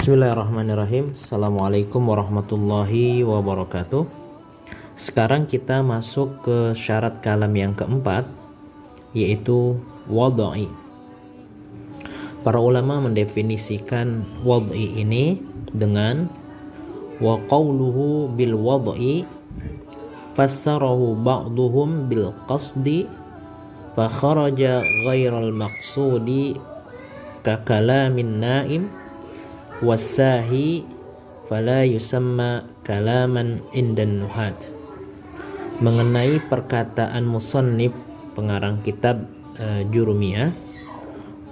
Bismillahirrahmanirrahim. Assalamualaikum warahmatullahi wabarakatuh. Sekarang kita masuk ke syarat kalam yang keempat, yaitu wad'i. Para ulama mendefinisikan wad'i ini dengan wa qawluhu bil wad'i fassarahu ba'duhum bil qasdi fa kharaja ghairal maqsudi ka kalamin naim wasahi fala yusamma kalaman indan nuhat. Mengenai perkataan musannif pengarang kitab Jurumiyah,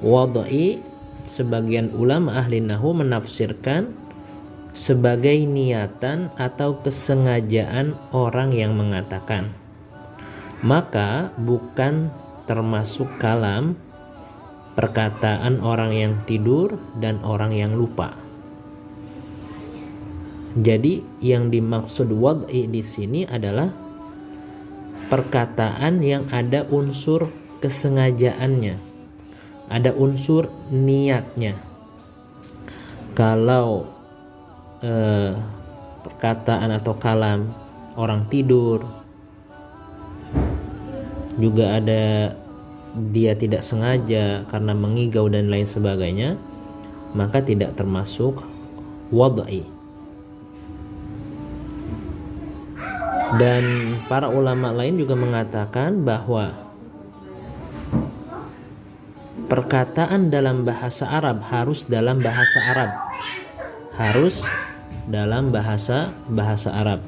wad'i sebagian ulama ahli nahwu menafsirkan sebagai niatan atau kesengajaan orang yang mengatakan, maka bukan termasuk kalam perkataan orang yang tidur dan orang yang lupa. Jadi yang dimaksud wad'i di sini adalah perkataan yang ada unsur kesengajaannya, ada unsur niatnya. Kalau perkataan atau kalam orang tidur juga ada dia tidak sengaja karena mengigau dan lain sebagainya, maka tidak termasuk wad'i. Dan para ulama lain juga mengatakan bahwa perkataan dalam bahasa Arab harus dalam bahasa Arab, harus dalam bahasa Arab.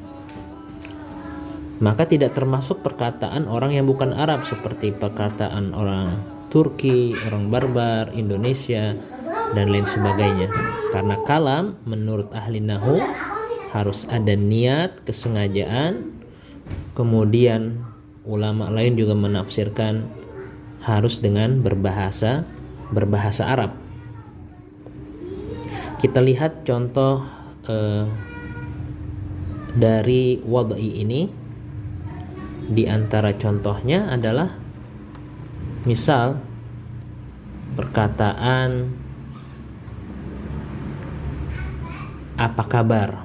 Maka tidak termasuk perkataan orang yang bukan Arab, seperti perkataan orang Turki, orang Barbar, Indonesia, dan lain sebagainya. Karena kalam menurut ahli nahwu harus ada niat, kesengajaan. Kemudian ulama lain juga menafsirkan harus dengan berbahasa Arab. Kita lihat contoh dari wad'i ini. Di antara contohnya adalah misal perkataan apa kabar,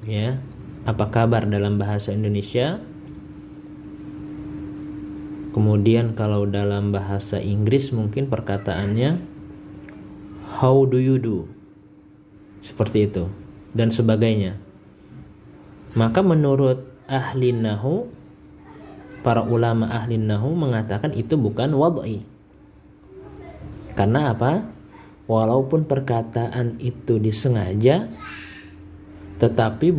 ya, apa kabar dalam bahasa Indonesia. Kemudian kalau dalam bahasa Inggris mungkin perkataannya how do you do, seperti itu dan sebagainya. Maka menurut ahli nahwu, para ulama ahli nahwu mengatakan itu bukan wad'i. Karena apa? Walaupun perkataan itu disengaja, tetapi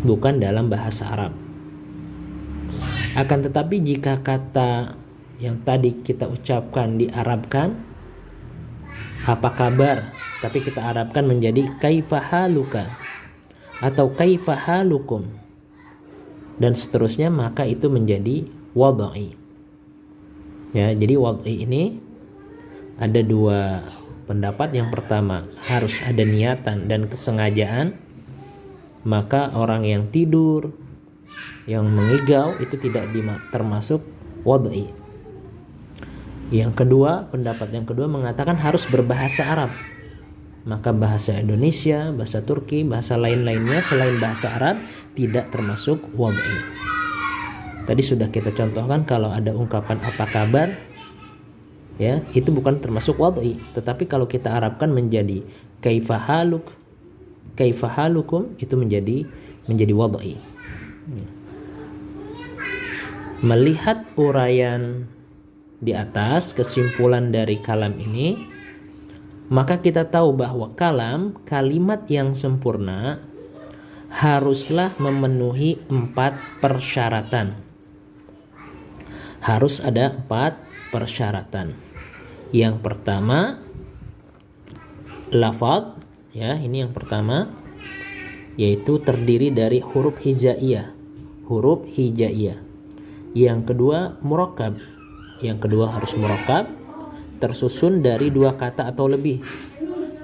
bukan dalam bahasa Arab. Akan tetapi jika kata yang tadi kita ucapkan diarabkan, apa kabar, tapi kita arabkan menjadi kaifa haluka atau kaifa halukum dan seterusnya, maka itu menjadi wad'i. Ya, jadi wad'i ini ada dua pendapat. Yang pertama, harus ada niatan dan kesengajaan. Maka orang yang tidur, yang mengigau itu tidak termasuk wad'i. Yang kedua, pendapat yang kedua mengatakan harus berbahasa Arab. Maka bahasa Indonesia, bahasa Turki, bahasa lain-lainnya selain bahasa Arab tidak termasuk wad'i. Tadi sudah kita contohkan kalau ada ungkapan apa kabar, ya, itu bukan termasuk wad'i. Tetapi kalau kita arabkan menjadi kaifa haluk, kaifa halukum, itu menjadi wad'i. Melihat uraian di atas, kesimpulan dari kalam ini, maka kita tahu bahwa kalimat yang sempurna haruslah memenuhi 4 persyaratan. Harus ada 4 persyaratan. Yang pertama, lafadz, ya, ini yang pertama, yaitu terdiri dari huruf hijaiyah. Huruf hijaiyah. Yang kedua, murakkab. Yang kedua harus murakkab, tersusun dari 2 kata atau lebih.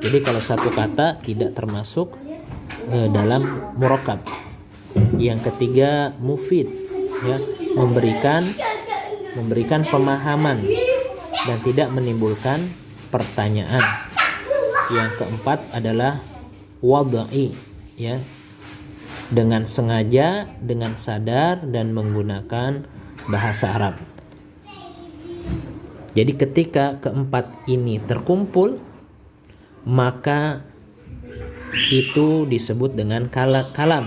Jadi kalau satu kata tidak termasuk dalam murakkab. Yang ketiga, mufid, ya, memberikan pemahaman dan tidak menimbulkan pertanyaan. Yang keempat adalah wad'i, ya, dengan sengaja, dengan sadar dan menggunakan bahasa Arab. Jadi ketika keempat ini terkumpul, maka itu disebut dengan kalam.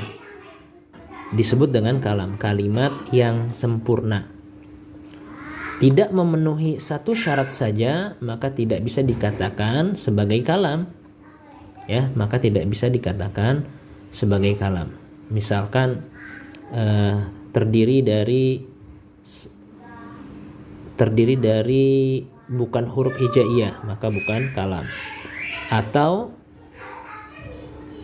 Disebut dengan kalam, kalimat yang sempurna. Tidak memenuhi satu syarat saja, maka tidak bisa dikatakan sebagai kalam. Ya, maka tidak bisa dikatakan sebagai kalam. Misalkan terdiri dari bukan huruf hijaiyah, maka bukan kalam. Atau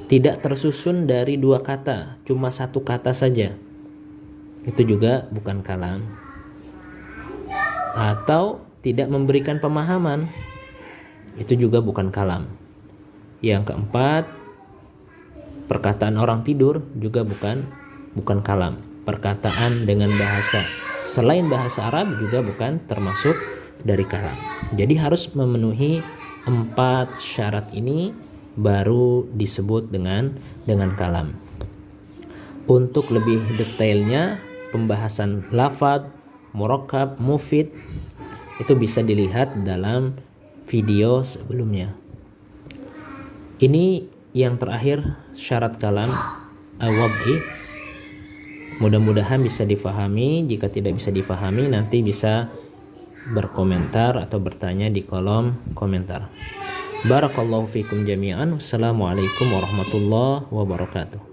tidak tersusun dari dua kata, cuma satu kata saja, itu juga bukan kalam. Atau tidak memberikan pemahaman, itu juga bukan kalam. Yang keempat, perkataan orang tidur juga bukan kalam. Perkataan dengan bahasa selain bahasa Arab juga bukan termasuk dari kalam. Jadi harus memenuhi 4 syarat ini baru disebut dengan kalam. Untuk lebih detailnya pembahasan lafadz, murakkab, mufid itu bisa dilihat dalam video sebelumnya. Ini yang terakhir syarat kalam wad'i. Mudah-mudahan bisa difahami. Jika tidak bisa difahami, nanti bisa berkomentar atau bertanya di kolom komentar. Barakallahu fikum jami'an. Wassalamualaikum warahmatullahi wabarakatuh.